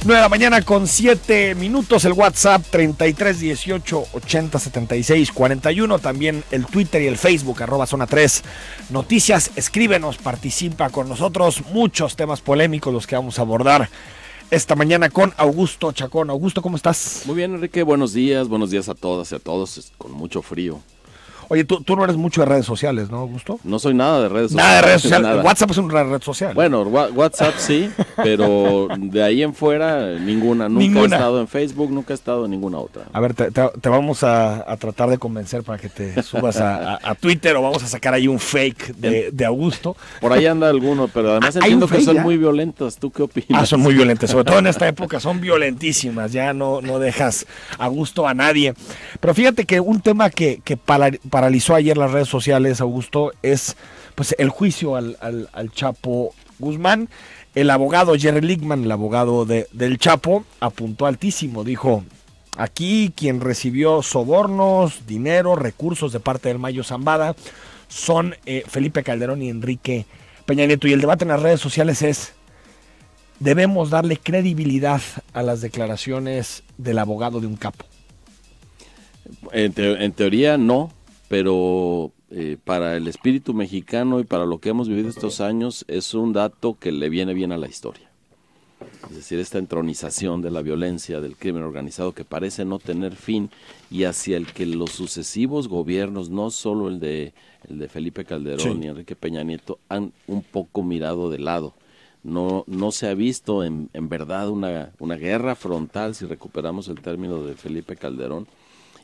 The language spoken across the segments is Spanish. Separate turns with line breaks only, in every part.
9 de la mañana con 7 minutos, el WhatsApp 33 18 80 76 41, también el Twitter y el Facebook, @Zona 3 Noticias. Escríbenos, participa con nosotros, muchos temas polémicos los que vamos a abordar esta mañana con Augusto Chacón. Augusto, ¿cómo estás?
Muy bien, Enrique, buenos días a todas y a todos, con mucho frío.
Oye, tú no eres mucho de redes sociales, ¿no, Augusto?
No soy nada de redes sociales.
Nada de redes sociales.
Nada.
WhatsApp es una red social.
Bueno, WhatsApp sí, pero de ahí en fuera ninguna. Nunca he estado en Facebook, nunca he estado en ninguna otra.
A ver, te vamos a tratar de convencer para que te subas a Twitter, o vamos a sacar ahí un fake de Augusto.
Por ahí anda alguno, pero además entiendo que son muy violentos. ¿Tú qué opinas?
Son muy violentas, sobre todo en esta época, son violentísimas. Ya no dejas a gusto a nadie. Pero fíjate que un tema que paralizó ayer las redes sociales, Augusto, es pues el juicio al Chapo Guzmán. El abogado Jerry Lickman, el abogado del Chapo, apuntó altísimo. Dijo: aquí quien recibió sobornos, dinero, recursos de parte del Mayo Zambada son Felipe Calderón y Enrique Peña Nieto. Y el debate en las redes sociales es: ¿debemos darle credibilidad a las declaraciones del abogado de un capo?
En teoría no, pero para el espíritu mexicano y para lo que hemos vivido estos años es un dato que le viene bien a la historia. Es decir, esta entronización de la violencia, del crimen organizado que parece no tener fin y hacia el que los sucesivos gobiernos, no solo el de Felipe Calderón ni Enrique Peña Nieto, han un poco mirado de lado. No se ha visto en verdad una guerra frontal, si recuperamos el término de Felipe Calderón.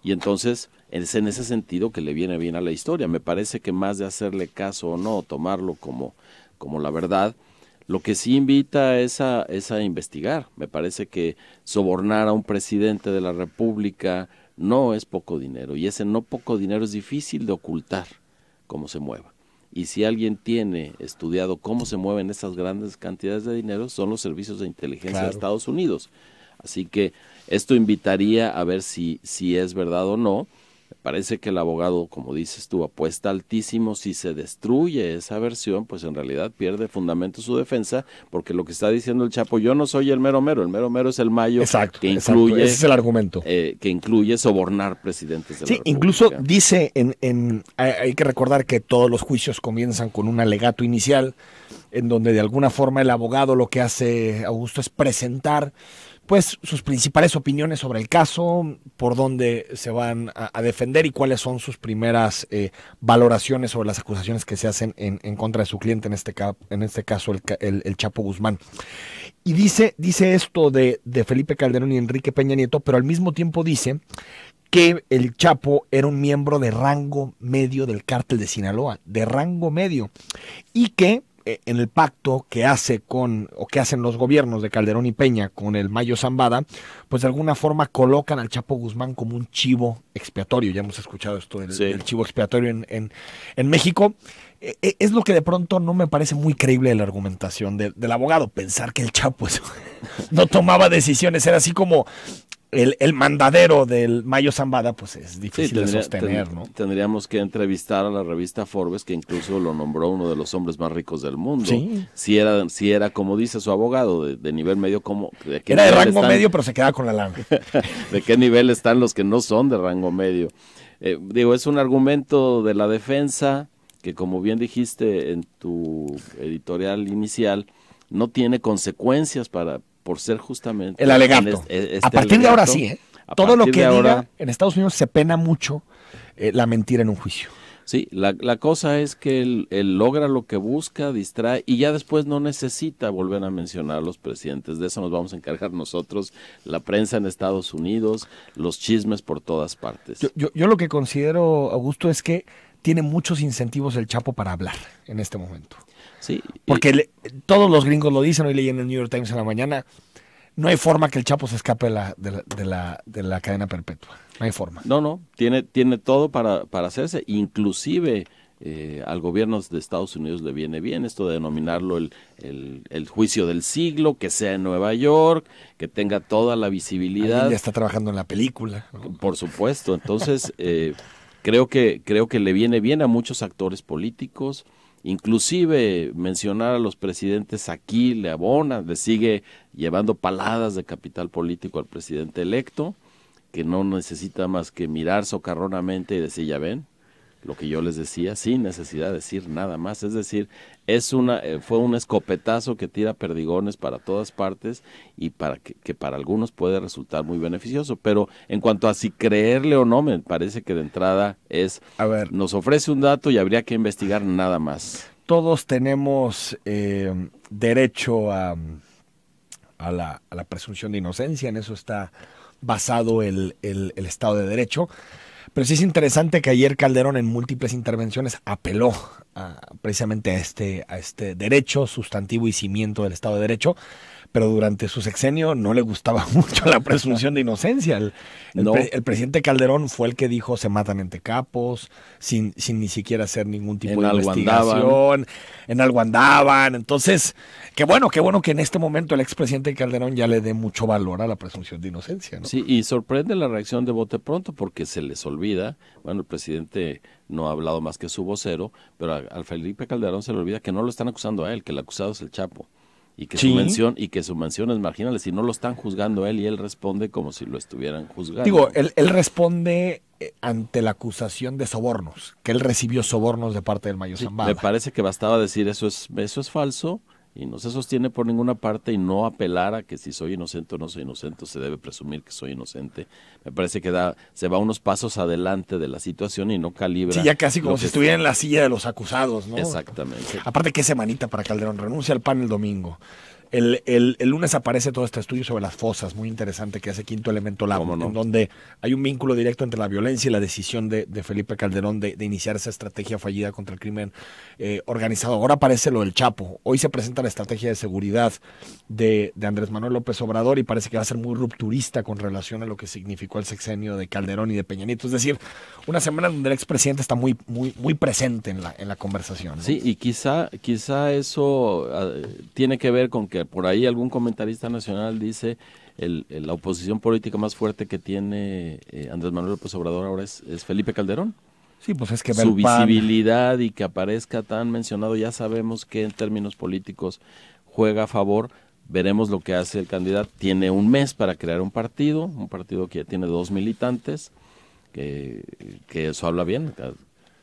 Y entonces es en ese sentido que le viene bien a la historia. Me parece que más de hacerle caso o no, tomarlo como la verdad, lo que sí invita es a investigar. Me parece que sobornar a un presidente de la República no es poco dinero, y ese no poco dinero es difícil de ocultar cómo se mueva. Y si alguien tiene estudiado cómo se mueven esas grandes cantidades de dinero, son los servicios de inteligencia de Estados Unidos. Así que esto invitaría a ver si es verdad o no. Me parece que el abogado, como dices tú, apuesta altísimo. Si se destruye esa versión, pues en realidad pierde fundamento su defensa, porque lo que está diciendo el Chapo: yo no soy el mero mero es el Mayo.
Exacto,
que incluye,
ese es el argumento.
Que incluye sobornar presidentes de la República.
Incluso dice, hay que recordar que todos los juicios comienzan con un alegato inicial, en donde de alguna forma el abogado lo que hace, Augusto, es presentar pues sus principales opiniones sobre el caso, por dónde se van a defender y cuáles son sus primeras valoraciones sobre las acusaciones que se hacen en contra de su cliente, en este caso el Chapo Guzmán. Y dice esto de Felipe Calderón y Enrique Peña Nieto, pero al mismo tiempo dice que el Chapo era un miembro de rango medio del cártel de Sinaloa, de rango medio, y que en el pacto que hacen los gobiernos de Calderón y Peña con el Mayo Zambada, pues de alguna forma colocan al Chapo Guzmán como un chivo expiatorio. Ya hemos escuchado esto del chivo expiatorio en México. Es lo que de pronto no me parece muy creíble de la argumentación del abogado, pensar que el Chapo no tomaba decisiones, era así como el mandadero del Mayo Zambada. Pues es difícil de sostener, ¿no?
Tendríamos que entrevistar a la revista Forbes, que incluso lo nombró uno de los hombres más ricos del mundo.
Sí.
Si era como dice su abogado, de nivel medio,
era de rango medio, pero se queda con la lana.
¿De qué nivel están los que no son de rango medio? Es un argumento de la defensa que, como bien dijiste en tu editorial inicial, no tiene consecuencias por ser justamente
el alegato. A partir de ahora sí, todo lo que diga en Estados Unidos se pena mucho la mentira en un juicio.
Sí, la cosa es que él logra lo que busca, distrae, y ya después no necesita volver a mencionar a los presidentes. De eso nos vamos a encargar nosotros, la prensa en Estados Unidos, los chismes por todas partes.
Yo lo que considero, Augusto, es que tiene muchos incentivos el Chapo para hablar en este momento.
Sí.
Porque todos los gringos lo dicen. Hoy leí en el New York Times en la mañana: no hay forma que el Chapo se escape de la cadena perpetua. No hay forma.
No, tiene todo para hacerse. Inclusive al gobierno de Estados Unidos le viene bien esto de denominarlo el juicio del siglo, que sea en Nueva York, que tenga toda la visibilidad.
Alguien ya está trabajando en la película, ¿no?
Por supuesto. Entonces creo que le viene bien a muchos actores políticos. inclusive mencionar a los presidentes aquí le abona, le sigue llevando paladas de capital político al presidente electo, que no necesita más que mirar socarronamente y decir, ya ven, lo que yo les decía, sin necesidad de decir nada más. Es decir, fue un escopetazo que tira perdigones para todas partes y que para algunos puede resultar muy beneficioso. Pero en cuanto a si creerle o no, me parece que de entrada nos ofrece un dato y habría que investigar nada más.
Todos tenemos derecho a la presunción de inocencia, en eso está basado el Estado de Derecho. Pero sí es interesante que ayer Calderón en múltiples intervenciones apeló precisamente a este derecho sustantivo y cimiento del Estado de Derecho, pero durante su sexenio no le gustaba mucho la presunción de inocencia. El presidente Calderón fue el que dijo se matan entre capos, sin ni siquiera hacer ningún tipo de investigación. En algo andaban. Entonces, qué bueno que en este momento el expresidente Calderón ya le dé mucho valor a la presunción de inocencia, ¿no?
Sí, y sorprende la reacción de bote pronto porque se les olvida, bueno, el presidente no ha hablado más que su vocero, pero al Felipe Calderón se le olvida que no lo están acusando a él, que el acusado es el Chapo. Y que su mención es marginal, si no lo están juzgando a él y él responde como si lo estuvieran juzgando.
Digo, él responde ante la acusación de sobornos, que él recibió sobornos de parte del Mayo Zambada.
Me parece que bastaba decir eso es falso y no se sostiene por ninguna parte y no apelar a que si soy inocente o no soy inocente, se debe presumir que soy inocente. Me parece que se va unos pasos adelante de la situación y no calibra.
Sí, ya casi como si estuviera en la silla de los acusados, ¿no?
Exactamente.
Aparte, qué semanita para Calderón, renuncia al PAN el domingo. El lunes aparece todo este estudio sobre las fosas, muy interesante, que hace Quinto Elemento Lab, en donde hay un vínculo directo entre la violencia y la decisión de Felipe Calderón de iniciar esa estrategia fallida contra el crimen organizado. Ahora aparece lo del Chapo. Hoy se presenta la estrategia de seguridad de Andrés Manuel López Obrador y parece que va a ser muy rupturista con relación a lo que significó el sexenio de Calderón y de Peña Nieto. Es decir, una semana donde el expresidente está muy muy presente en la conversación, ¿no?
Sí, y quizá eso tiene que ver con que por ahí algún comentarista nacional dice la oposición política más fuerte que tiene Andrés Manuel López Obrador ahora es Felipe Calderón.
Sí, pues es que
su visibilidad y que aparezca tan mencionado, ya sabemos que en términos políticos juega a favor. Veremos lo que hace el candidato. Tiene un mes para crear un partido que ya tiene 2 militantes, que eso habla bien,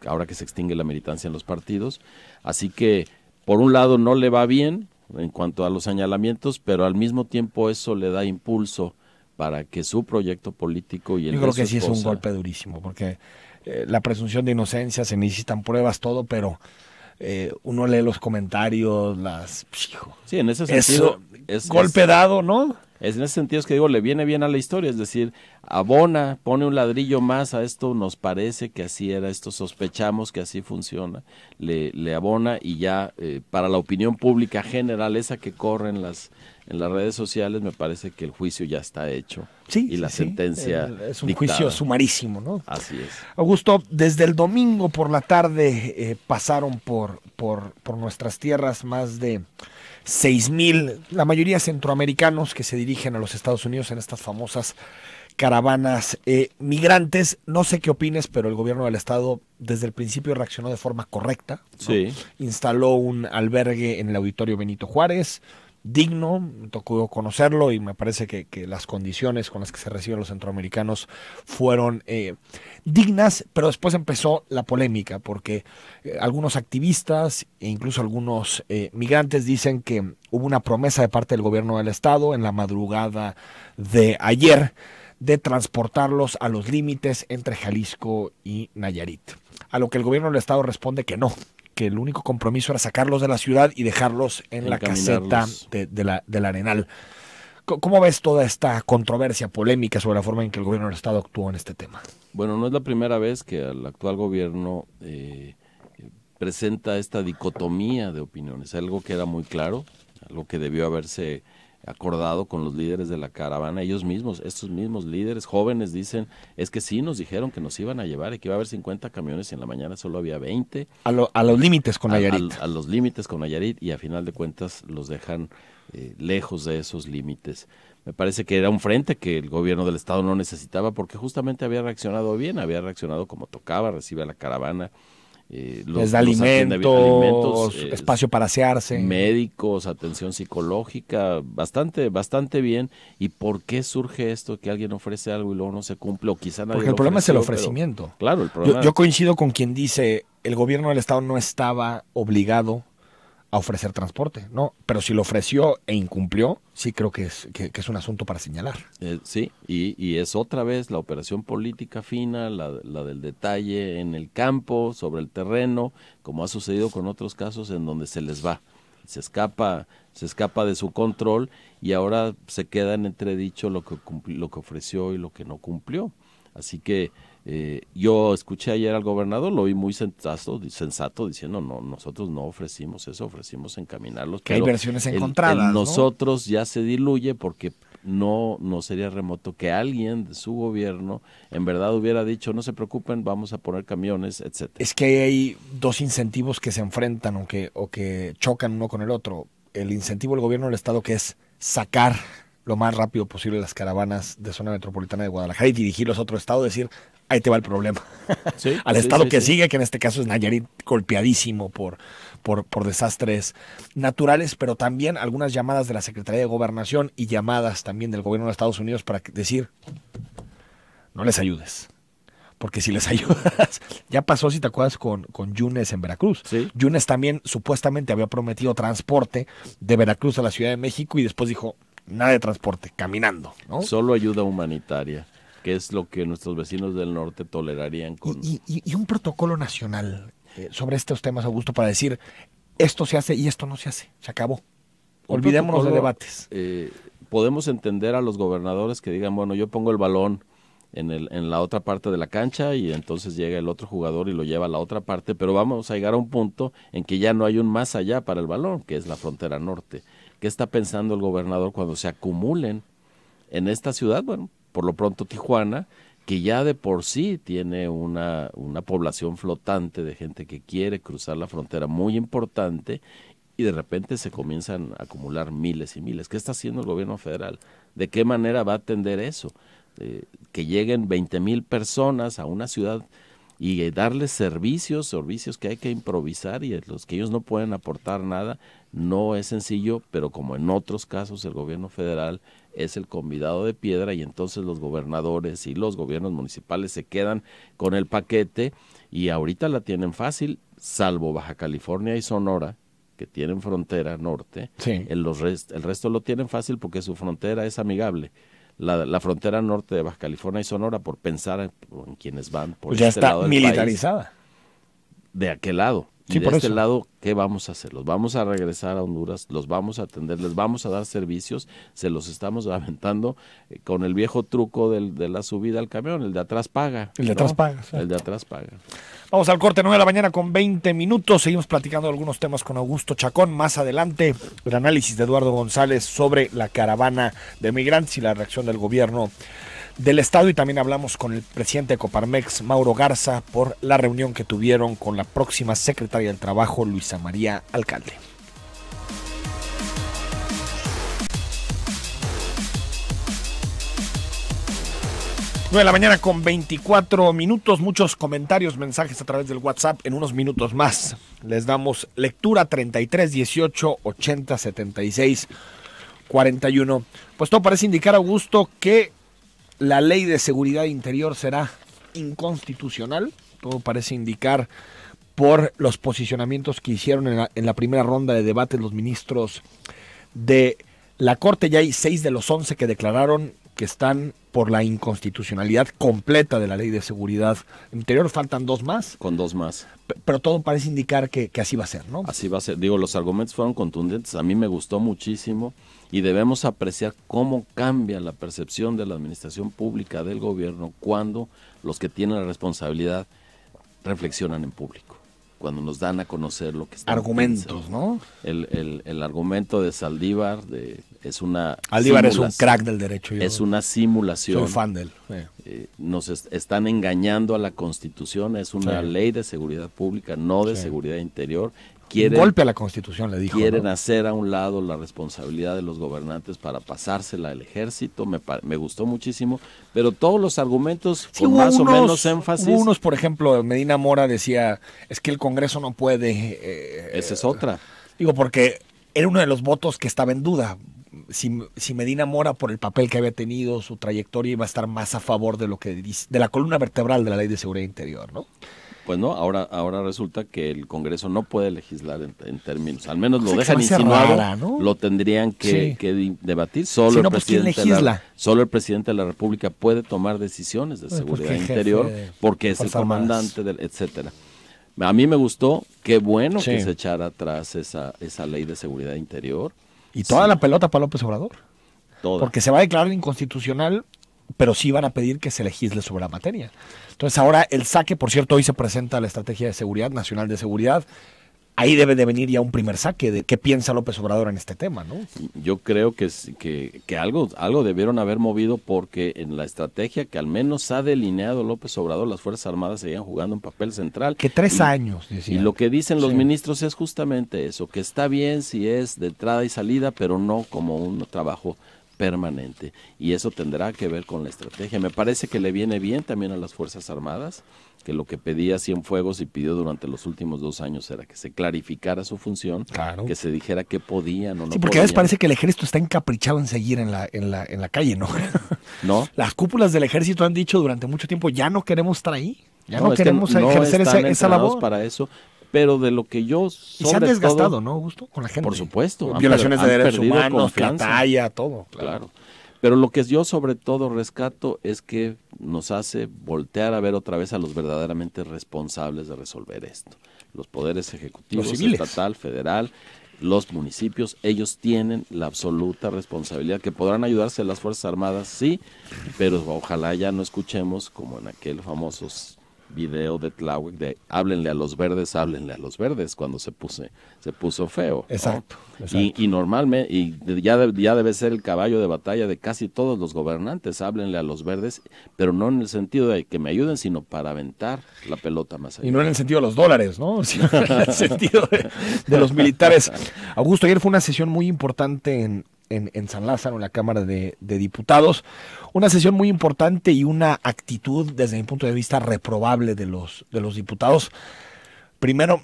ahora que se extingue la militancia en los partidos. Así que, por un lado, no le va bien en cuanto a los señalamientos, pero al mismo tiempo eso le da impulso para que su proyecto político y el
Yo creo que sí es un golpe durísimo, porque la presunción de inocencia, se necesitan pruebas, todo, pero uno lee los comentarios,
Sí, en ese sentido
golpe dado, ¿no?
En ese sentido es que digo, le viene bien a la historia, es decir, abona, pone un ladrillo más a esto, nos parece que así era, esto sospechamos que así funciona, le abona y ya para la opinión pública general, esa que corre en las redes sociales, me parece que el juicio ya está hecho.
Sí,
y la sentencia
es un
dictada.
Juicio sumarísimo, ¿no?
Así es.
Augusto, desde el domingo por la tarde pasaron por nuestras tierras más de 6,000, la mayoría centroamericanos que se dirigen a los Estados Unidos en estas famosas caravanas migrantes. No sé qué opines, pero el gobierno del estado desde el principio reaccionó de forma correcta, ¿no?
Sí.
Instaló un albergue en el Auditorio Benito Juárez, digno, me tocó conocerlo y me parece que las condiciones con las que se reciben los centroamericanos fueron dignas, pero después empezó la polémica porque algunos activistas e incluso algunos migrantes dicen que hubo una promesa de parte del gobierno del estado en la madrugada de ayer de transportarlos a los límites entre Jalisco y Nayarit, a lo que el gobierno del estado responde que no, que el único compromiso era sacarlos de la ciudad y dejarlos en la caseta del Arenal. ¿Cómo ves toda esta controversia polémica sobre la forma en que el gobierno del estado actuó en este tema?
Bueno, no es la primera vez que el actual gobierno presenta esta dicotomía de opiniones, algo que era muy claro, algo que debió haberse acordado con los líderes de la caravana, ellos mismos, estos mismos líderes jóvenes dicen, es que sí nos dijeron que nos iban a llevar y que iba a haber 50 camiones y en la mañana solo había 20.
A los límites con Nayarit.
A los límites con Nayarit y a final de cuentas los dejan lejos de esos límites. Me parece que era un frente que el gobierno del estado no necesitaba porque justamente había reaccionado bien, había reaccionado como tocaba, recibe a la caravana
les da alimentos, espacio para asearse.
Médicos, atención psicológica, bastante bien. ¿Y por qué surge esto que alguien ofrece algo y luego no se cumple? O quizá nadie
Porque el problema es el ofrecimiento.
Pero, claro, el problema.
Yo coincido con quien dice, el gobierno del Estado no estaba obligado a ofrecer transporte, ¿no? Pero si lo ofreció e incumplió, sí creo que es un asunto para señalar.
Sí, y es otra vez la operación política fina, la del detalle en el campo, sobre el terreno, como ha sucedido con otros casos en donde se les va, se escapa de su control y ahora se queda en entredicho lo que ofreció y lo que no cumplió. Así que yo escuché ayer al gobernador, lo vi muy sensato diciendo, no, nosotros no ofrecimos eso, ofrecimos encaminarlos.
Que hay versiones encontradas,
nosotros ya se diluye porque no sería remoto que alguien de su gobierno en verdad hubiera dicho, no se preocupen, vamos a poner camiones, etcétera.
Es que hay dos incentivos que se enfrentan o que chocan uno con el otro. El incentivo del gobierno del Estado, que es sacar lo más rápido posible las caravanas de zona metropolitana de Guadalajara y dirigirlos a otro estado, decir, ahí te va el problema.
Sí,
al estado que sigue, que en este caso es Nayarit, golpeadísimo por desastres naturales, pero también algunas llamadas de la Secretaría de Gobernación y llamadas también del gobierno de Estados Unidos para decir, no les ayudes. Porque si les ayudas, ya pasó, si te acuerdas, con Yunes en Veracruz.
Sí.
Yunes también supuestamente había prometido transporte de Veracruz a la Ciudad de México y después dijo, nada de transporte, caminando, ¿no?
Solo ayuda humanitaria, que es lo que nuestros vecinos del norte tolerarían con...
Y un protocolo nacional sobre estos temas, Augusto, para decir, esto se hace y esto no se hace, se acabó. Olvidémonos de debates.
Podemos entender a los gobernadores que digan, bueno, yo pongo el balón en la otra parte de la cancha y entonces llega el otro jugador y lo lleva a la otra parte, pero vamos a llegar a un punto en que ya no hay un más allá para el balón, que es la frontera norte. ¿Qué está pensando el gobernador cuando se acumulen en esta ciudad? Bueno, por lo pronto Tijuana, que ya de por sí tiene una población flotante de gente que quiere cruzar la frontera muy importante y de repente se comienzan a acumular miles y miles. ¿Qué está haciendo el gobierno federal? ¿De qué manera va a atender eso? Que lleguen 20,000 personas a una ciudad y darles servicios que hay que improvisar y los que ellos no pueden aportar nada, no es sencillo, pero como en otros casos el gobierno federal es el convidado de piedra y entonces los gobernadores y los gobiernos municipales se quedan con el paquete y ahorita la tienen fácil, salvo Baja California y Sonora, que tienen frontera norte,
sí.
el resto lo tienen fácil porque su frontera es amigable. La frontera norte de Baja California y Sonora, por pensar en quienes van por
pues ya
este
está
lado del
militarizada.
país, de aquel lado.
Sí,
y de
por
este
eso.
lado, ¿qué vamos a hacer? Los vamos a regresar a Honduras, los vamos a atender, les vamos a dar servicios, se los estamos aventando con el viejo truco de la subida al camión, el de atrás paga.
El de atrás paga. Sí.
El de atrás paga.
Vamos al corte, 9 de la mañana con 20 minutos. Seguimos platicando algunos temas con Augusto Chacón. Más adelante, el análisis de Eduardo González sobre la caravana de migrantes y la reacción del gobierno del Estado. Y también hablamos con el presidente de Coparmex, Mauro Garza, por la reunión que tuvieron con la próxima secretaria del Trabajo, Luisa María Alcalde. De la mañana con 24 minutos, muchos comentarios, mensajes a través del WhatsApp. En unos minutos más les damos lectura. 33 18 80 76 41. Pues todo parece indicar, Augusto, que la ley de seguridad interior será inconstitucional. Todo parece indicar por los posicionamientos que hicieron en la primera ronda de debate los ministros de la Corte. Ya hay 6 de los 11 que declararon que están por la inconstitucionalidad completa de la ley de seguridad interior. Faltan 2 más.
Con 2 más.
Pero todo parece indicar que así va a ser, ¿no?
Así va a ser. Digo, los argumentos fueron contundentes. A mí me gustó muchísimo y debemos apreciar cómo cambia la percepción de la administración pública del gobierno cuando los que tienen la responsabilidad reflexionan en público, cuando nos dan a conocer lo que están
argumentos,
pensando.
¿no?
El argumento de Saldívar es una
Saldívar es un crack del derecho.
Es una simulación.
Soy fan de él.
Nos están engañando a la Constitución, es una ley de seguridad pública, no de seguridad interior, quieren,
golpe a la Constitución, le dijo.
Quieren
¿no?
hacer a un lado la responsabilidad de los gobernantes para pasársela al ejército. Me gustó muchísimo, pero todos los argumentos
Sí,
con más o menos énfasis.
Hubo unos, por ejemplo, Medina Mora decía, es que el Congreso no puede...
Esa es otra.
Digo, porque era uno de los votos que estaba en duda. Si Medina Mora, por el papel que había tenido, su trayectoria, iba a estar más a favor de lo que dice, de la columna vertebral de la Ley de Seguridad Interior, ¿no?
Pues no, ahora resulta que el Congreso no puede legislar en términos, al menos lo
que
dejan
se me hace
insinuado,
rara, ¿no?
lo tendrían que debatir. Solo,
Si no, pues, ¿quién legisla?
Solo el presidente de la República puede tomar decisiones de seguridad interior porque es el comandante, etcétera. A mí me gustó, qué bueno que se echara atrás esa Ley de Seguridad Interior.
Y toda la pelota para López Obrador.
Toda.
Porque se va a declarar inconstitucional, pero sí van a pedir que se legisle sobre la materia. Entonces ahora el saque, por cierto, hoy se presenta la Estrategia de Seguridad, Nacional de Seguridad. Ahí debe de venir ya un primer saque de qué piensa López Obrador en este tema, ¿no?
Yo creo que algo debieron haber movido, porque en la estrategia que al menos ha delineado López Obrador, las Fuerzas Armadas seguían jugando un papel central.
Que 3 años, decían.
Y lo que dicen los ministros es justamente eso, que está bien si es de entrada y salida, pero no como un trabajo permanente. Y eso tendrá que ver con la estrategia. Me parece que le viene bien también a las Fuerzas Armadas, que lo que pedía Cienfuegos y pidió durante los últimos 2 años era que se clarificara su función, que se dijera qué podían o no.
Sí, porque a veces parece que el ejército está encaprichado en seguir en la calle, ¿no?
No.
Las cúpulas del ejército han dicho durante mucho tiempo, ya no queremos estar ahí, ya no queremos ejercer esa labor.
Para eso. Pero de lo que yo...
Y se han desgastado, ¿no, Augusto? Con la gente.
Por supuesto.
Violaciones de derechos humanos, la talla, todo.
Claro. Pero lo que yo sobre todo rescato es que nos hace voltear a ver otra vez a los verdaderamente responsables de resolver esto. Los poderes ejecutivos, estatal, federal, los municipios, ellos tienen la absoluta responsabilidad, que podrán ayudarse a las Fuerzas Armadas, sí, pero ojalá ya no escuchemos como en aquel famoso video de Tláhuac de háblenle a los verdes, cuando se puso feo, ¿no?
Exacto.
Y normalmente, ya debe ser el caballo de batalla de casi todos los gobernantes, háblenle a los verdes, pero no en el sentido de que me ayuden, sino para aventar la pelota más allá.
Y no en el sentido de los dólares, ¿no? Sino en el sentido de los militares. Augusto, ayer fue una sesión muy importante en San Lázaro, en la Cámara de Diputados, una sesión muy importante y una actitud, desde mi punto de vista, reprobable de los diputados. Primero,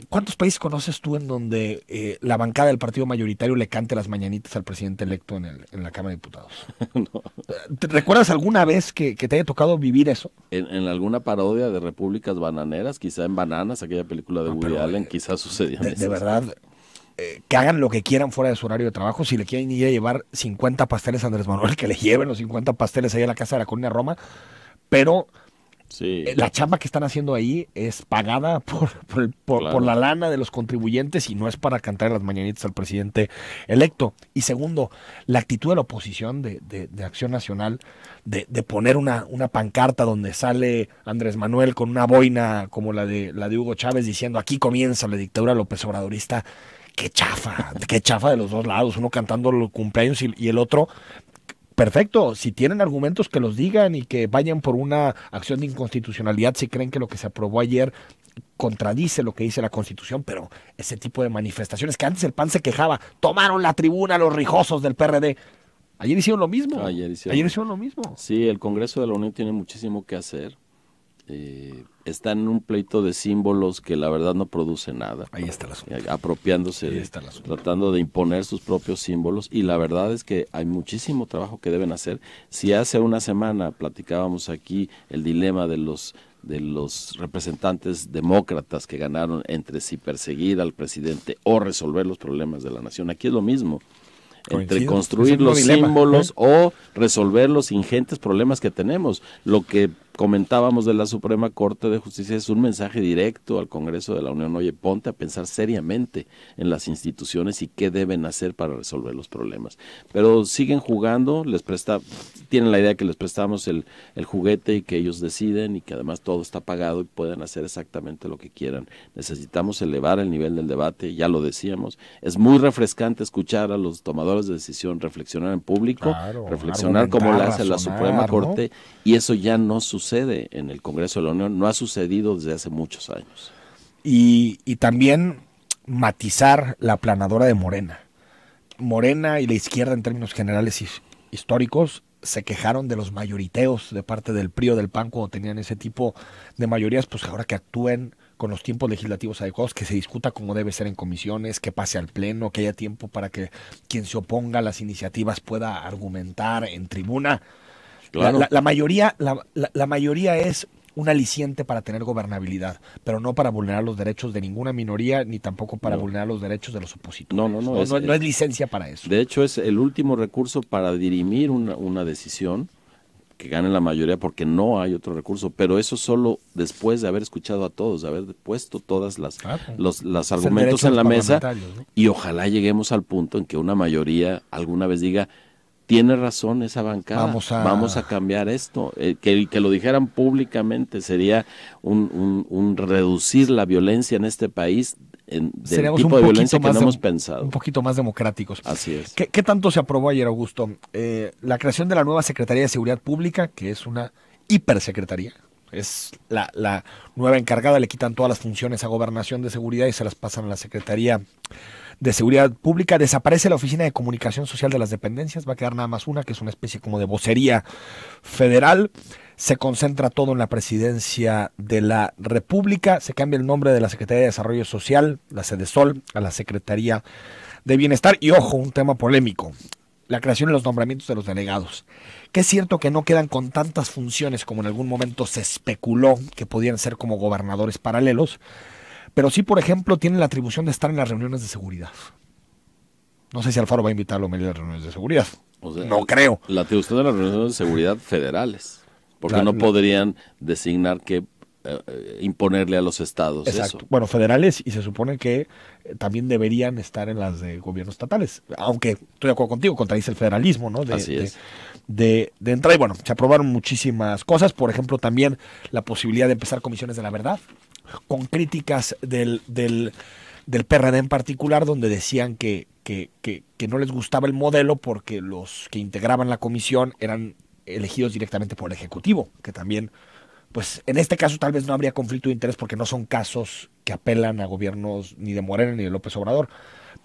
¿cuántos países conoces tú en donde la bancada del partido mayoritario le cante las mañanitas al presidente electo en la Cámara de Diputados? No. ¿Te recuerdas alguna vez que te haya tocado vivir eso?
En alguna parodia de Repúblicas Bananeras, quizá en Bananas, aquella película de Woody Allen, quizá sucedía.
De verdad, que hagan lo que quieran fuera de su horario de trabajo. Si le quieren ir a llevar 50 pasteles a Andrés Manuel, que le lleven los 50 pasteles ahí a la Casa de la Colonia Roma, pero la chamba que están haciendo ahí es pagada por la lana de los contribuyentes y no es para cantar las mañanitas al presidente electo. Y segundo, la actitud de la oposición de Acción Nacional de poner una pancarta donde sale Andrés Manuel con una boina como la de Hugo Chávez diciendo aquí comienza la dictadura López Obradorista. Qué chafa de los dos lados, uno cantando los cumpleaños y el otro. Perfecto, si tienen argumentos que los digan y que vayan por una acción de inconstitucionalidad si creen que lo que se aprobó ayer contradice lo que dice la Constitución, pero ese tipo de manifestaciones que antes el PAN se quejaba, tomaron la tribuna los rijosos del PRD. Ayer hicieron lo mismo. Ayer hicieron lo mismo.
Sí, el Congreso de la Unión tiene muchísimo que hacer. Está en un pleito de símbolos que la verdad no produce nada.
Ahí está el asunto.
Apropiándose, tratando de imponer sus propios símbolos, y la verdad es que hay muchísimo trabajo que deben hacer. Si hace una semana platicábamos aquí el dilema de los representantes demócratas que ganaron entre si perseguir al presidente o resolver los problemas de la nación, aquí es lo mismo. Entre construir los símbolos o resolver los ingentes problemas que tenemos. Lo que comentábamos de la Suprema Corte de Justicia es un mensaje directo al Congreso de la Unión. Oye, ponte a pensar seriamente en las instituciones y qué deben hacer para resolver los problemas. Pero siguen jugando, tienen la idea que les prestamos el juguete y que ellos deciden y que además todo está pagado y pueden hacer exactamente lo que quieran. Necesitamos elevar el nivel del debate, ya lo decíamos. Es muy refrescante escuchar a los tomadores de decisión reflexionar en público, reflexionar como lo hace la Suprema Corte, ¿no? Y eso ya no sucede en el Congreso de la Unión, no ha sucedido desde hace muchos años.
Y también matizar la aplanadora de Morena. Morena y la izquierda en términos generales históricos se quejaron de los mayoriteos de parte del PRI o del PAN cuando tenían ese tipo de mayorías, pues ahora que actúen con los tiempos legislativos adecuados, que se discuta como debe ser en comisiones, que pase al pleno, que haya tiempo para que quien se oponga a las iniciativas pueda argumentar en tribuna. Claro. La mayoría es un aliciente para tener gobernabilidad, pero no para vulnerar los derechos de ninguna minoría, ni tampoco para vulnerar los derechos de los opositores. No es licencia para eso.
De hecho, es el último recurso para dirimir una decisión que gane la mayoría, porque no hay otro recurso, pero eso solo después de haber escuchado a todos, de haber puesto todas los argumentos en la mesa, ¿no? Y ojalá lleguemos al punto en que una mayoría alguna vez diga: tiene razón esa bancada, vamos a cambiar esto. Que lo dijeran públicamente sería un reducir la violencia en este país, del tipo de violencia que no hemos pensado.
Un poquito más democráticos.
Así es.
¿Qué tanto se aprobó ayer, Augusto? La creación de la nueva Secretaría de Seguridad Pública, que es una hipersecretaría. Es la nueva encargada, le quitan todas las funciones a Gobernación de Seguridad y se las pasan a la Secretaría de Seguridad Pública. Desaparece la Oficina de Comunicación Social de las Dependencias, va a quedar nada más una, que es una especie como de vocería federal. Se concentra todo en la Presidencia de la República. Se cambia el nombre de la Secretaría de Desarrollo Social, la Sedesol, a la Secretaría de Bienestar. Y ojo, un tema polémico: la creación y los nombramientos de los delegados. Que es cierto que no quedan con tantas funciones como en algún momento se especuló que podían ser como gobernadores paralelos, pero sí, por ejemplo, tienen la atribución de estar en las reuniones de seguridad. No sé si Alfaro va a invitar a Lomelí a las reuniones de seguridad.
O sea,
no creo.
La atribución de las reuniones de seguridad federales, porque no podrían designar que imponerle a los estados.
Exacto.
Eso.
Bueno, federales, y se supone que también deberían estar en las de gobiernos estatales. Aunque estoy de acuerdo contigo, contradice el federalismo, ¿no?
Así es.
De entrada. Y bueno, se aprobaron muchísimas cosas. Por ejemplo, también la posibilidad de empezar comisiones de la verdad, con críticas del PRD en particular, donde decían que no les gustaba el modelo porque los que integraban la comisión eran elegidos directamente por el Ejecutivo, que también, pues en este caso tal vez no habría conflicto de interés porque no son casos que apelan a gobiernos ni de Morena ni de López Obrador,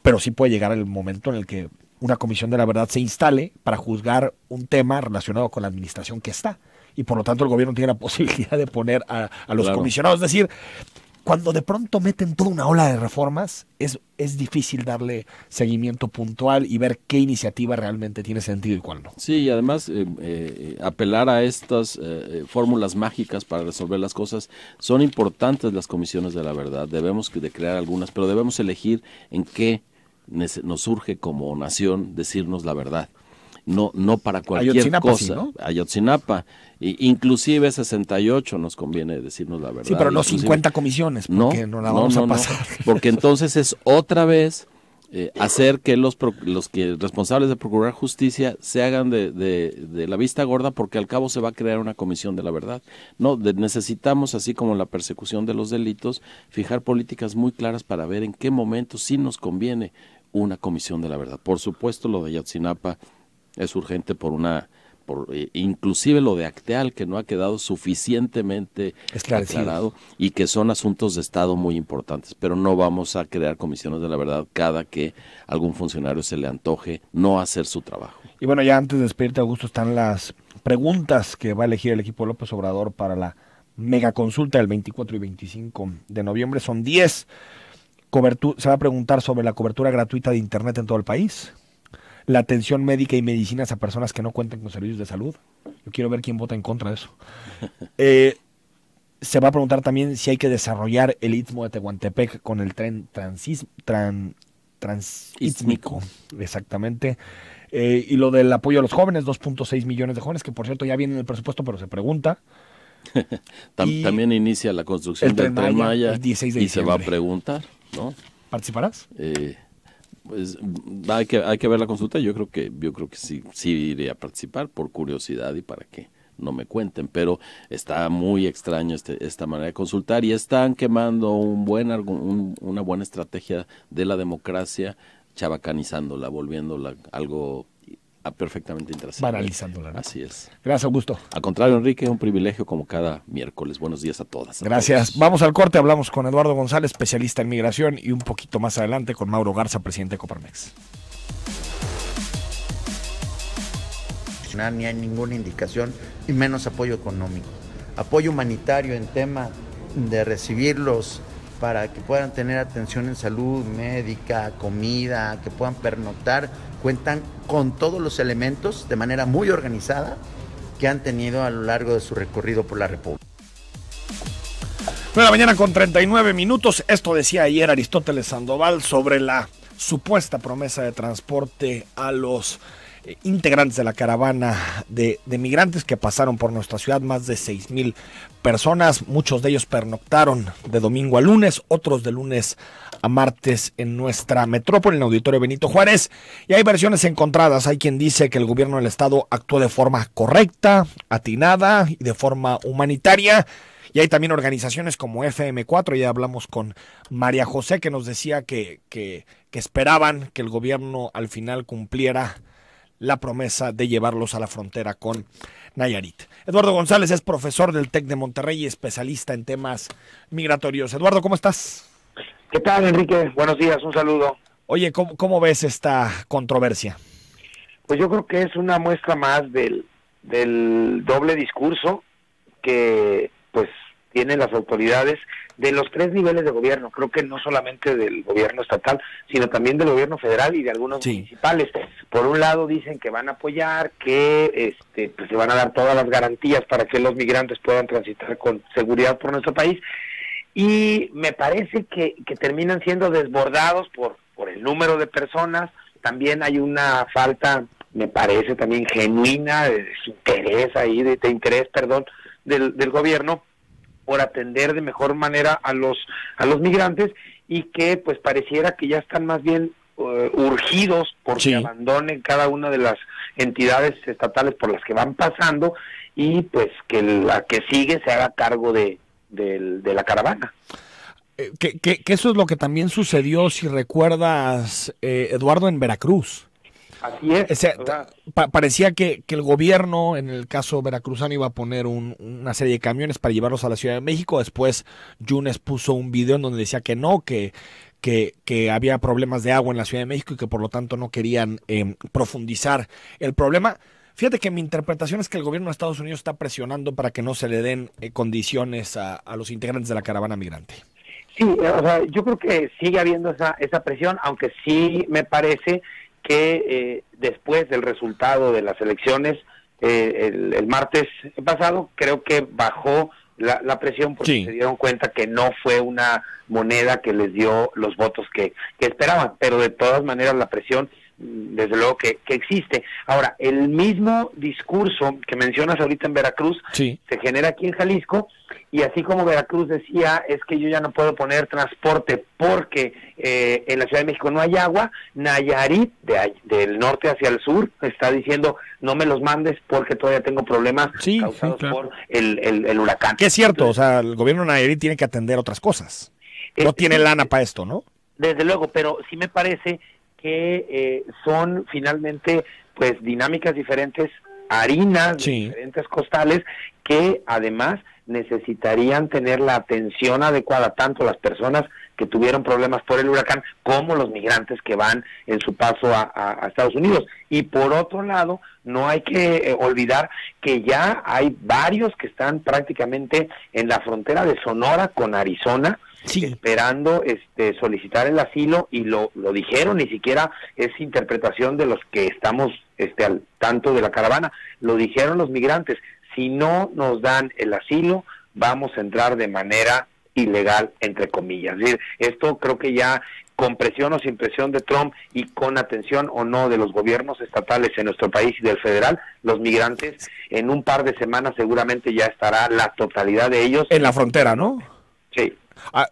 pero sí puede llegar el momento en el que una comisión de la verdad se instale para juzgar un tema relacionado con la administración que está, y por lo tanto el gobierno tiene la posibilidad de poner a los comisionados. Es decir, cuando de pronto meten toda una ola de reformas, es difícil darle seguimiento puntual y ver qué iniciativa realmente tiene sentido y cuál no.
Sí, y además apelar a estas fórmulas mágicas para resolver las cosas. Son importantes las comisiones de la verdad, debemos de crear algunas, pero debemos elegir en qué nos surge como nación decirnos la verdad. No para cualquier
Ayotzinapa,
cosa.
Sí, ¿no?
Ayotzinapa, inclusive 68 nos conviene decirnos la verdad.
Sí, pero no 50 comisiones, porque no la vamos a pasar.
No, porque entonces es otra vez hacer que los responsables de procurar justicia se hagan de la vista gorda, porque al cabo se va a crear una comisión de la verdad. No, necesitamos, así como la persecución de los delitos, fijar políticas muy claras para ver en qué momento sí nos conviene una comisión de la verdad. Por supuesto, lo de Ayotzinapa es urgente inclusive lo de Acteal, que no ha quedado suficientemente aclarado, y que son asuntos de Estado muy importantes, pero no vamos a crear comisiones de la verdad cada que algún funcionario se le antoje no hacer su trabajo.
Y bueno, ya antes de despedirte, Augusto, están las preguntas que va a elegir el equipo de López Obrador para la megaconsulta del 24 y 25 de noviembre. Son 10. Se va a preguntar sobre la cobertura gratuita de Internet en todo el país, la atención médica y medicinas a personas que no cuenten con servicios de salud. Yo quiero ver quién vota en contra de eso. Se va a preguntar también si hay que desarrollar el Istmo de Tehuantepec con el tren transístmico. Exactamente. Y lo del apoyo a los jóvenes, 2.6 millones de jóvenes, que por cierto ya viene en el presupuesto, pero se pregunta.
También inicia la construcción del Tren Maya
el 16 de
y
diciembre.
se va a preguntar, ¿no?
¿Participarás?
Pues hay que ver la consulta. Yo creo que sí iré a participar por curiosidad y para que no me cuenten, pero está muy extraño esta manera de consultar, y están quemando una buena estrategia de la democracia, chabacanizándola, volviéndola algo perfectamente intrascendente.
Banalizándola, ¿no?
Así es.
Gracias, Augusto.
Al contrario, Enrique, un privilegio como cada miércoles. Buenos días a todas.
Gracias. Vamos al corte, hablamos con Eduardo González, especialista en migración, y un poquito más adelante con Mauro Garza, presidente de Coparmex.
Ni hay ninguna indicación, y menos apoyo económico. Apoyo humanitario en tema de recibirlos para que puedan tener atención en salud médica, comida, que puedan pernoctar. Cuentan con todos los elementos de manera muy organizada que han tenido a lo largo de su recorrido por la República.
9 de la mañana con 39 minutos. Esto decía ayer Aristóteles Sandoval sobre la supuesta promesa de transporte a los integrantes de la caravana de migrantes que pasaron por nuestra ciudad, más de 6,000 personas, muchos de ellos pernoctaron de domingo a lunes, otros de lunes a martes en nuestra metrópoli, en el Auditorio Benito Juárez, y hay versiones encontradas. Hay quien dice que el gobierno del estado actuó de forma correcta, atinada y de forma humanitaria, y hay también organizaciones como FM4, ya hablamos con María José, que nos decía que esperaban que el gobierno al final cumpliera la promesa de llevarlos a la frontera con Nayarit. Eduardo González es profesor del TEC de Monterrey y especialista en temas migratorios. Eduardo, ¿cómo estás?
¿Qué tal, Enrique? Buenos días, un saludo.
Oye, ¿cómo ves esta controversia?
Pues yo creo que es una muestra más del doble discurso que pues tienen las autoridades de los tres niveles de gobierno. Creo que no solamente del gobierno estatal, sino también del gobierno federal y de algunos municipales. Por un lado dicen que van a apoyar, que pues se van a dar todas las garantías para que los migrantes puedan transitar con seguridad por nuestro país, y me parece que terminan siendo desbordados por el número de personas. También hay una falta, me parece también genuina, de interés ahí, de interés, perdón, del gobierno por atender de mejor manera a los migrantes, y que pues pareciera que ya están más bien urgidos por que abandonen cada una de las entidades estatales por las que van pasando, y pues que la que sigue se haga cargo de la caravana.
Que eso es lo que también sucedió, si recuerdas, Eduardo, en Veracruz.
Así es.
O sea, parecía que el gobierno, en el caso veracruzano, iba a poner una serie de camiones para llevarlos a la Ciudad de México. Después Yunes puso un video en donde decía que no, que había problemas de agua en la Ciudad de México y que por lo tanto no querían profundizar el problema. Fíjate que mi interpretación es que el gobierno de Estados Unidos está presionando para que no se le den condiciones a los integrantes de la caravana migrante.
Sí, o sea, yo creo que sigue habiendo esa presión, aunque sí me parece que después del resultado de las elecciones el martes pasado, creo que bajó la presión porque se dieron cuenta que no fue una moneda que les dio los votos que esperaban, pero de todas maneras la presión desde luego que existe. Ahora, el mismo discurso que mencionas ahorita en Veracruz se genera aquí en Jalisco, y así como Veracruz decía, es que yo ya no puedo poner transporte porque en la Ciudad de México no hay agua, Nayarit, del norte hacia el sur, está diciendo, no me los mandes porque todavía tengo problemas causados por el huracán.
Que es cierto, entonces, o sea, el gobierno de Nayarit tiene que atender otras cosas. No tiene lana para esto, ¿no?
Desde luego, pero sí me parece que son finalmente pues dinámicas diferentes, harinas diferentes costales, que además necesitarían tener la atención adecuada, tanto las personas que tuvieron problemas por el huracán como los migrantes que van en su paso a Estados Unidos. Y por otro lado, no hay que olvidar que ya hay varios que están prácticamente en la frontera de Sonora con Arizona, esperando solicitar el asilo, y lo dijeron, ni siquiera es interpretación de los que estamos al tanto de la caravana, lo dijeron los migrantes: si no nos dan el asilo, vamos a entrar de manera ilegal, entre comillas. Es decir, esto creo que ya, con presión o sin presión de Trump y con atención o no de los gobiernos estatales en nuestro país y del federal, los migrantes en un par de semanas seguramente ya estará la totalidad de ellos
en la frontera, ¿no?
Sí.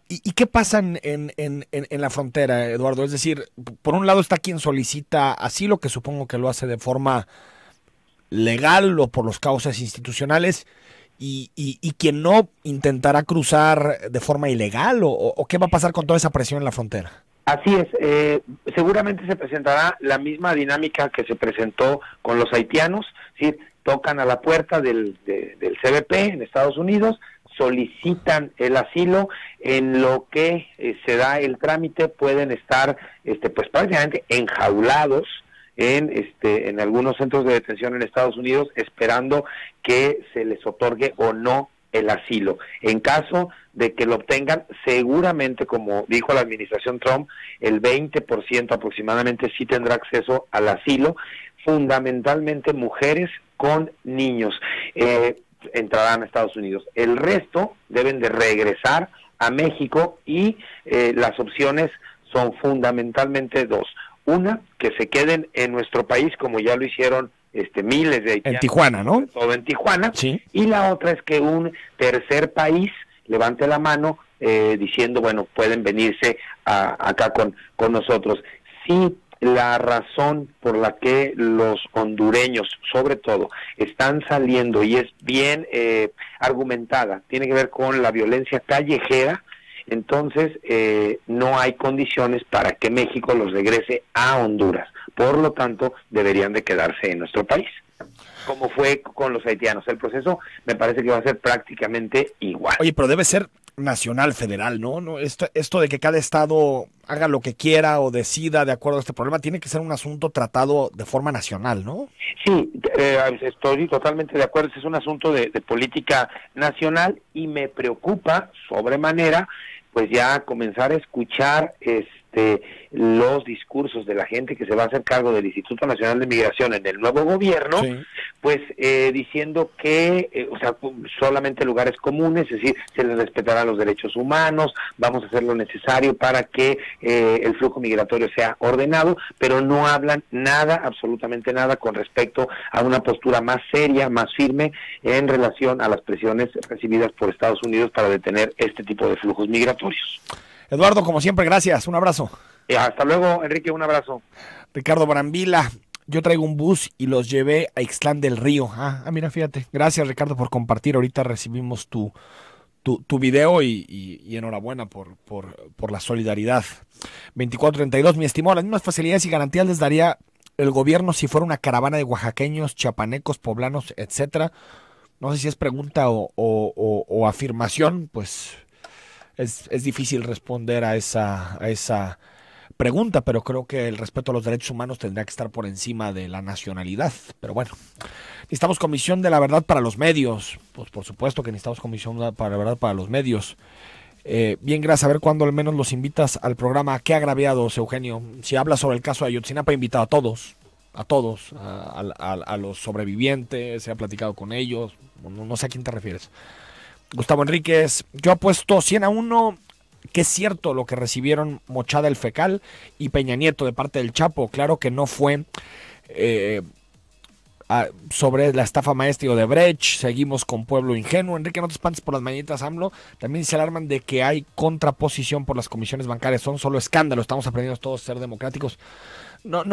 ¿Y qué pasa en la frontera, Eduardo? Es decir, por un lado está quien solicita asilo, que supongo que lo hace de forma legal o por los causas institucionales, y quien no intentará cruzar de forma ilegal, o qué va a pasar con toda esa presión en la frontera.
Así es, seguramente se presentará la misma dinámica que se presentó con los haitianos, es decir, tocan a la puerta del CBP en Estados Unidos, solicitan el asilo, en lo que se da el trámite pueden estar pues prácticamente enjaulados en algunos centros de detención en Estados Unidos esperando que se les otorgue o no el asilo. En caso de que lo obtengan, seguramente, como dijo la administración Trump, el 20% aproximadamente sí tendrá acceso al asilo, fundamentalmente mujeres con niños entrarán a Estados Unidos. El resto deben de regresar a México y las opciones son fundamentalmente dos. Una, que se queden en nuestro país como ya lo hicieron miles de haitianos.
En Tijuana, ¿no?
Todo en Tijuana.
Sí.
Y la otra es que un tercer país levante la mano diciendo, bueno, pueden venirse acá con nosotros. Sí, la razón por la que los hondureños, sobre todo, están saliendo y es bien argumentada, tiene que ver con la violencia callejera. Entonces, no hay condiciones para que México los regrese a Honduras. Por lo tanto, deberían de quedarse en nuestro país. Como fue con los haitianos. El proceso me parece que va a ser prácticamente igual.
Oye, pero debe ser nacional, federal, ¿no? Esto de que cada estado haga lo que quiera o decida de acuerdo a este problema, tiene que ser un asunto tratado de forma nacional, ¿no?
Sí, estoy totalmente de acuerdo. Es un asunto de política nacional y me preocupa sobremanera pues ya comenzar a escuchar los discursos de la gente que se va a hacer cargo del Instituto Nacional de Migración en el nuevo gobierno, sí, pues diciendo que, solamente lugares comunes, es decir, se les respetarán los derechos humanos, vamos a hacer lo necesario para que el flujo migratorio sea ordenado, pero no hablan nada, absolutamente nada, con respecto a una postura más seria, más firme en relación a las presiones recibidas por Estados Unidos para detener este tipo de flujos migratorios.
Eduardo, como siempre, gracias. Un abrazo.
Hasta luego, Enrique, un abrazo.
Ricardo Brambila, yo traigo un bus y los llevé a Ixtlán del Río. Mira, fíjate. Gracias, Ricardo, por compartir. Ahorita recibimos tu video y enhorabuena por la solidaridad. 2432, mi estimado, las mismas facilidades y garantías les daría el gobierno si fuera una caravana de oaxaqueños, chiapanecos, poblanos, etcétera. No sé si es pregunta o afirmación, pues es difícil responder a esa pregunta, pero creo que el respeto a los derechos humanos tendría que estar por encima de la nacionalidad. Pero bueno, necesitamos Comisión de la Verdad para los medios. Pues por supuesto que necesitamos Comisión para la Verdad para los medios. Bien, gracias. A ver cuándo al menos los invitas al programa. ¿Qué agraviados, Eugenio? Si hablas sobre el caso de Ayotzinapa, he invitado a todos, a los sobrevivientes, he platicado con ellos, no sé a quién te refieres. Gustavo Enríquez, yo apuesto 100-1 que es cierto lo que recibieron Mochada el Fecal y Peña Nieto de parte del Chapo. Claro que no fue sobre la estafa maestra de Brecht. Seguimos con Pueblo Ingenuo. Enrique, no te espantes por las mañanitas AMLO. También se alarman de que hay contraposición por las comisiones bancarias. Son solo escándalos. Estamos aprendiendo todos a ser democráticos. No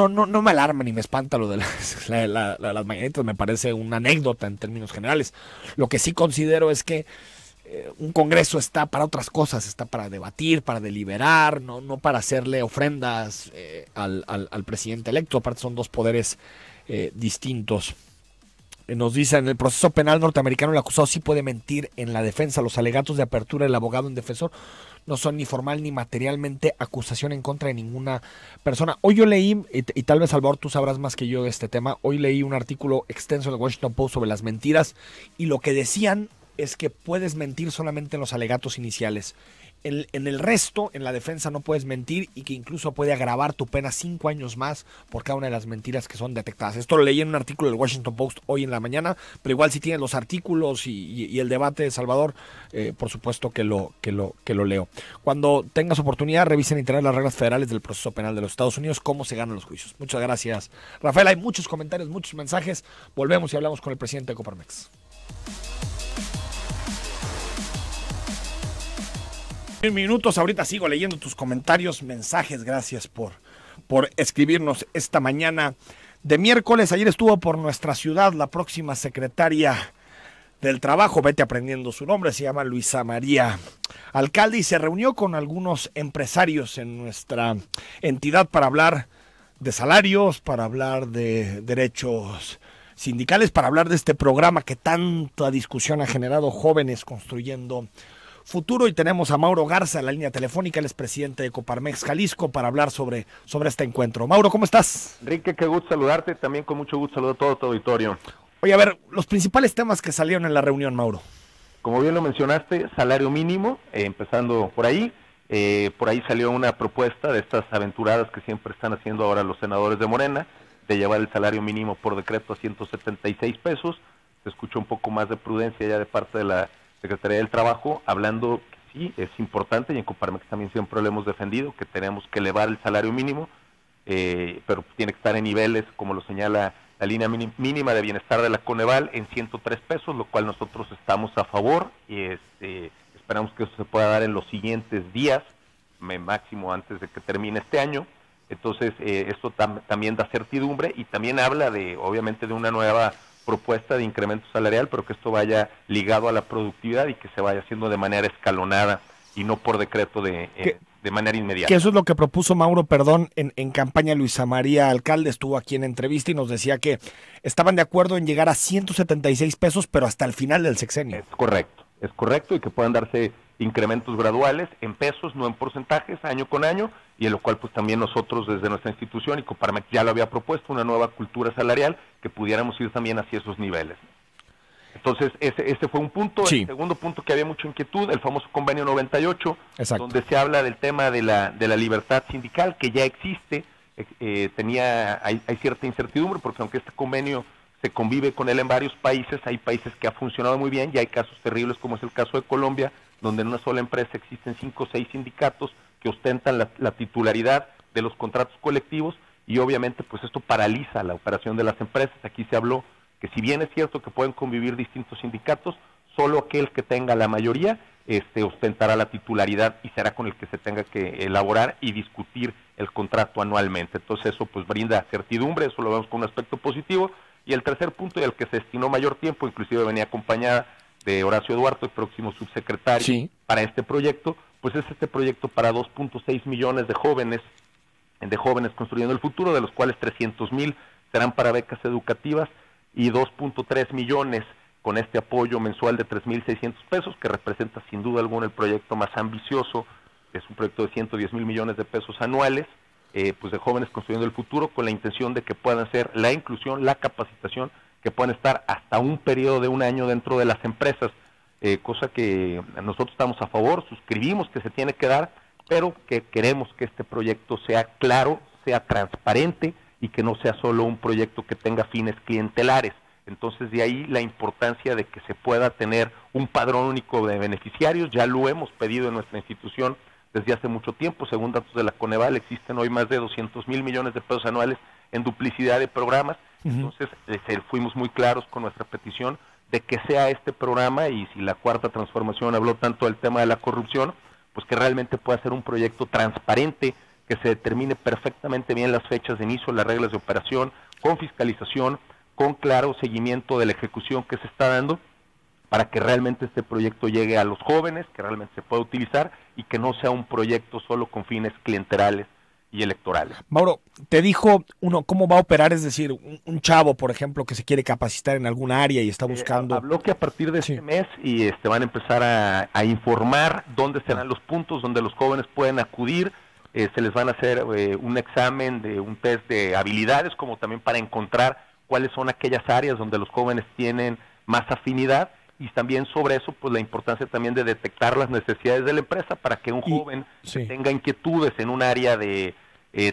me alarma ni me espanta lo de las mañanitas. Me parece una anécdota en términos generales. Lo que sí considero es que un congreso está para otras cosas, está para debatir, para deliberar, no para hacerle ofrendas al presidente electo. Aparte son dos poderes distintos. Nos dice, en el proceso penal norteamericano el acusado sí puede mentir en la defensa. Los alegatos de apertura del abogado en defensor no son ni formal ni materialmente acusación en contra de ninguna persona. Hoy yo leí, y tal vez Salvador tú sabrás más que yo de este tema, hoy leí un artículo extenso en el Washington Post sobre las mentiras, y lo que decían es que puedes mentir solamente en los alegatos iniciales. En el resto, en la defensa no puedes mentir, y que incluso puede agravar tu pena 5 años más por cada una de las mentiras que son detectadas. Esto lo leí en un artículo del Washington Post hoy en la mañana, pero igual si tienes los artículos y el debate de Salvador, por supuesto que lo leo. Cuando tengas oportunidad, revisen en internet las reglas federales del proceso penal de los Estados Unidos, cómo se ganan los juicios. Muchas gracias, Rafael. Hay muchos comentarios, muchos mensajes. Volvemos y hablamos con el presidente de Coparmex. Minutos, ahorita sigo leyendo tus comentarios, mensajes. Gracias por escribirnos esta mañana de miércoles. Ayer estuvo por nuestra ciudad la próxima secretaria del Trabajo. Vete aprendiendo su nombre, se llama Luisa María Alcalde, y se reunió con algunos empresarios en nuestra entidad para hablar de salarios, para hablar de derechos sindicales, para hablar de este programa que tanta discusión ha generado, Jóvenes Construyendo Futuro. Y tenemos a Mauro Garza en la línea telefónica, él es presidente de Coparmex Jalisco, para hablar sobre este encuentro. Mauro, ¿cómo estás?
Enrique, qué gusto saludarte, también con mucho gusto saludo a todo tu auditorio.
Oye, a ver, los principales temas que salieron en la reunión, Mauro.
Como bien lo mencionaste, salario mínimo, empezando por ahí salió una propuesta de estas aventuradas que siempre están haciendo ahora los senadores de Morena, de llevar el salario mínimo por decreto a 176 pesos, se escuchó un poco más de prudencia ya de parte de la Secretaría del Trabajo, hablando que sí, es importante, y en Coparmex también siempre lo hemos defendido, que tenemos que elevar el salario mínimo, pero tiene que estar en niveles, como lo señala la línea mínima de bienestar de la Coneval, en 103 pesos, lo cual nosotros estamos a favor, y esperamos que eso se pueda dar en los siguientes días, máximo antes de que termine este año. Entonces, esto también da certidumbre y también habla obviamente, de una nueva propuesta de incremento salarial, pero que esto vaya ligado a la productividad y que se vaya haciendo de manera escalonada y no por decreto de manera inmediata.
Que eso es lo que propuso Mauro, en campaña. Luisa María Alcalde estuvo aquí en entrevista y nos decía que estaban de acuerdo en llegar a 176 pesos, pero hasta el final del sexenio.
Es correcto, y que puedan darse incrementos graduales en pesos, no en porcentajes, año con año, y en lo cual pues también nosotros desde nuestra institución, y Coparmex ya lo había propuesto, una nueva cultura salarial, que pudiéramos ir también hacia esos niveles. Entonces, ese fue un punto. Sí. El segundo punto, que había mucha inquietud, el famoso convenio 98, exacto, donde se habla del tema de la libertad sindical, que ya existe, hay cierta incertidumbre, porque aunque este convenio se convive con él en varios países, hay países que ha funcionado muy bien, y hay casos terribles, como es el caso de Colombia, donde en una sola empresa existen 5 o 6 sindicatos que ostentan la titularidad de los contratos colectivos, y obviamente pues esto paraliza la operación de las empresas. Aquí se habló que si bien es cierto que pueden convivir distintos sindicatos, solo aquel que tenga la mayoría ostentará la titularidad y será con el que se tenga que elaborar y discutir el contrato anualmente. Entonces eso pues brinda certidumbre, eso lo vemos con un aspecto positivo. Y el tercer punto, y al que se destinó mayor tiempo, inclusive venía acompañada de Horacio Duarte, el próximo subsecretario, sí, para este proyecto, pues es este proyecto para 2.6 millones de jóvenes construyendo el futuro, de los cuales 300,000 serán para becas educativas y 2.3 millones con este apoyo mensual de 3,600 pesos, que representa sin duda alguna el proyecto más ambicioso. Es un proyecto de 110,000 millones de pesos anuales, pues de jóvenes construyendo el futuro, con la intención de que puedan hacer la inclusión, la capacitación, que puedan estar hasta un periodo de un año dentro de las empresas, cosa que nosotros estamos a favor, suscribimos que se tiene que dar, pero que queremos que este proyecto sea claro, sea transparente y que no sea solo un proyecto que tenga fines clientelares. Entonces, de ahí la importancia de que se pueda tener un padrón único de beneficiarios. Ya lo hemos pedido en nuestra institución desde hace mucho tiempo. Según datos de la Coneval, existen hoy más de 200,000 millones de pesos anuales en duplicidad de programas. Entonces, fuimos muy claros con nuestra petición de que sea este programa, y si la Cuarta Transformación habló tanto del tema de la corrupción, pues que realmente pueda ser un proyecto transparente, que se determine perfectamente bien las fechas de inicio, las reglas de operación, con fiscalización, con claro seguimiento de la ejecución que se está dando, para que realmente este proyecto llegue a los jóvenes, que realmente se pueda utilizar y que no sea un proyecto solo con fines clienterales y electorales.
Mauro, te dijo uno cómo va a operar, es decir, un chavo, por ejemplo, que se quiere capacitar en alguna área y está buscando...
Habló que a partir de este mes y van a empezar a informar dónde serán los puntos donde los jóvenes pueden acudir. Se les van a hacer un examen, un test de habilidades, como también para encontrar cuáles son aquellas áreas donde los jóvenes tienen más afinidad, y también sobre eso pues la importancia también de detectar las necesidades de la empresa, para que un joven que tenga inquietudes en un área de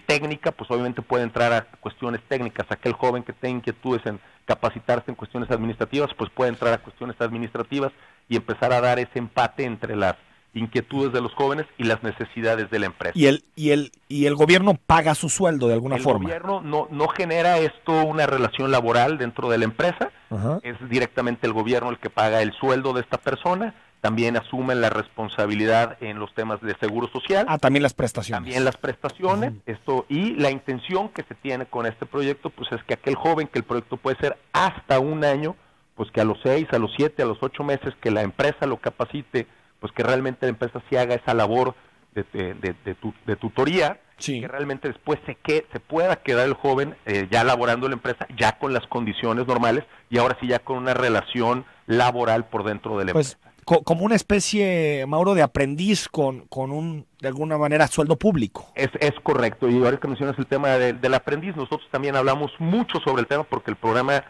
técnica, pues obviamente puede entrar a cuestiones técnicas. Aquel joven que tenga inquietudes en capacitarse en cuestiones administrativas, pues puede entrar a cuestiones administrativas y empezar a dar ese empate entre las inquietudes de los jóvenes y las necesidades de la empresa.
Y el gobierno paga su sueldo de alguna forma.
El gobierno no genera esto una relación laboral dentro de la empresa. Es directamente el gobierno el que paga el sueldo de esta persona. También asume la responsabilidad en los temas de seguro social.
También las prestaciones.
También las prestaciones. Y la intención que se tiene con este proyecto pues es que aquel joven, que el proyecto puede ser hasta un año, pues que a los 6, a los 7, a los 8 meses que la empresa lo capacite, pues que realmente la empresa sí haga esa labor de tutoría, sí, que realmente después se pueda quedar el joven ya laborando en la empresa, ya con las condiciones normales y ahora sí ya con una relación laboral por dentro de la empresa.
Como una especie, Mauro, de aprendiz con un, de alguna manera, sueldo público.
Es correcto, y ahora que mencionas el tema del aprendiz, nosotros también hablamos mucho sobre el tema porque el programa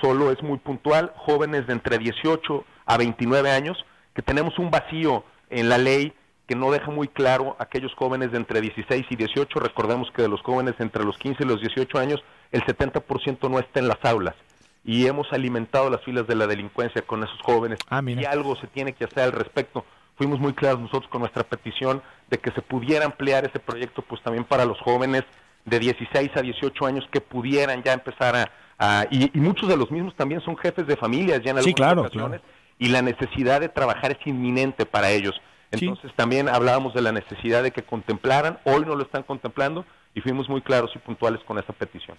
solo es muy puntual, jóvenes de entre 18 a 29 años, que tenemos un vacío en la ley que no deja muy claro a aquellos jóvenes de entre 16 y 18, recordemos que de los jóvenes entre los 15 y los 18 años, el 70% no está en las aulas. Y hemos alimentado las filas de la delincuencia con esos jóvenes, y algo se tiene que hacer al respecto. Fuimos muy claros nosotros con nuestra petición de que se pudiera ampliar ese proyecto pues también para los jóvenes de 16 a 18 años que pudieran ya empezar y muchos de los mismos también son jefes de familias ya en algunas ocasiones, y la necesidad de trabajar es inminente para ellos. Entonces también hablábamos de la necesidad de que contemplaran, hoy no lo están contemplando, y fuimos muy claros y puntuales con esa petición.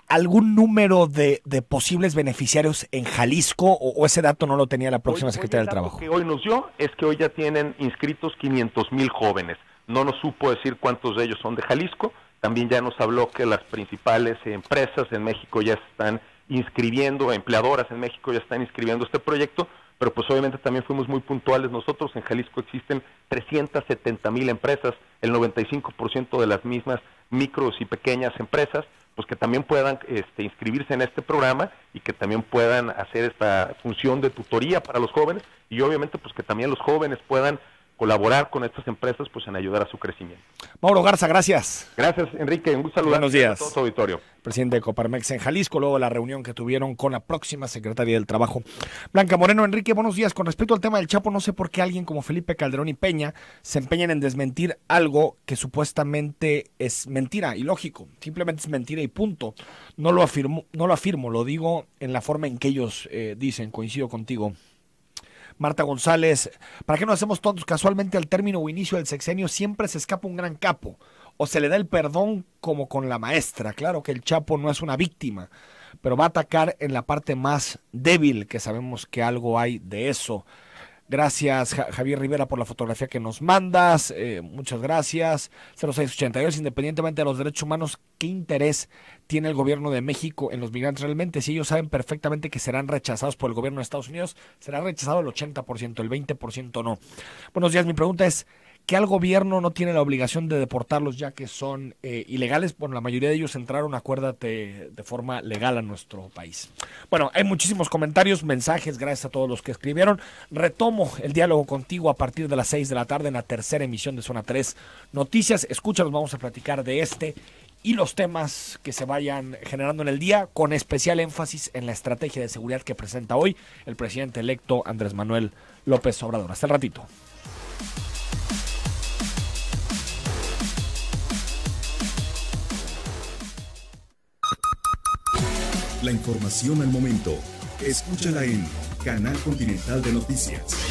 ¿Algún número de posibles beneficiarios en Jalisco o ese dato no lo tenía la próxima Secretaría del Trabajo?
Lo que hoy nos dio es que hoy ya tienen inscritos 500,000 jóvenes. No nos supo decir cuántos de ellos son de Jalisco. También ya nos habló que las principales empresas en México ya se están inscribiendo, empleadoras en México ya están inscribiendo este proyecto, pero pues obviamente también fuimos muy puntuales. Nosotros en Jalisco existen 370,000 empresas, el 95% de las mismas micros y pequeñas empresas, pues que también puedan inscribirse en este programa y que también puedan hacer esta función de tutoría para los jóvenes, y obviamente pues que también los jóvenes puedan colaborar con estas empresas pues en ayudar a su crecimiento.
Mauro Garza, gracias.
Gracias, Enrique, un gusto saludar.
Buenos días.
A todo tu auditorio.
Presidente de Coparmex en Jalisco, luego de la reunión que tuvieron con la próxima Secretaría del Trabajo. Blanca Moreno, Enrique, buenos días. Con respecto al tema del Chapo, no sé por qué alguien como Felipe Calderón y Peña se empeñan en desmentir algo que supuestamente es mentira y lógico. Simplemente es mentira y punto. No lo afirmo, lo digo en la forma en que ellos dicen, coincido contigo. Marta González, ¿para qué nos hacemos tontos? Casualmente al término o inicio del sexenio siempre se escapa un gran capo, o se le da el perdón como con la maestra. Claro que el Chapo no es una víctima, pero va a atacar en la parte más débil, que sabemos que algo hay de eso. Gracias, Javier Rivera, por la fotografía que nos mandas. Muchas gracias. 0682, independientemente de los derechos humanos, ¿qué interés tiene el gobierno de México en los migrantes realmente? Si ellos saben perfectamente que serán rechazados por el gobierno de Estados Unidos, será rechazado el 80%, el 20% no. Buenos días, mi pregunta es, ¿que al gobierno no tiene la obligación de deportarlos ya que son ilegales? Bueno, la mayoría de ellos entraron, acuérdate, de forma legal a nuestro país. Bueno, hay muchísimos comentarios, mensajes, gracias a todos los que escribieron. Retomo el diálogo contigo a partir de las 6 de la tarde en la tercera emisión de Zona 3 Noticias. Escúchanos, vamos a platicar de este y los temas que se vayan generando en el día, con especial énfasis en la estrategia de seguridad que presenta hoy el presidente electo Andrés Manuel López Obrador. Hasta el ratito.
La información al momento. Escúchala en Canal Continental de Noticias.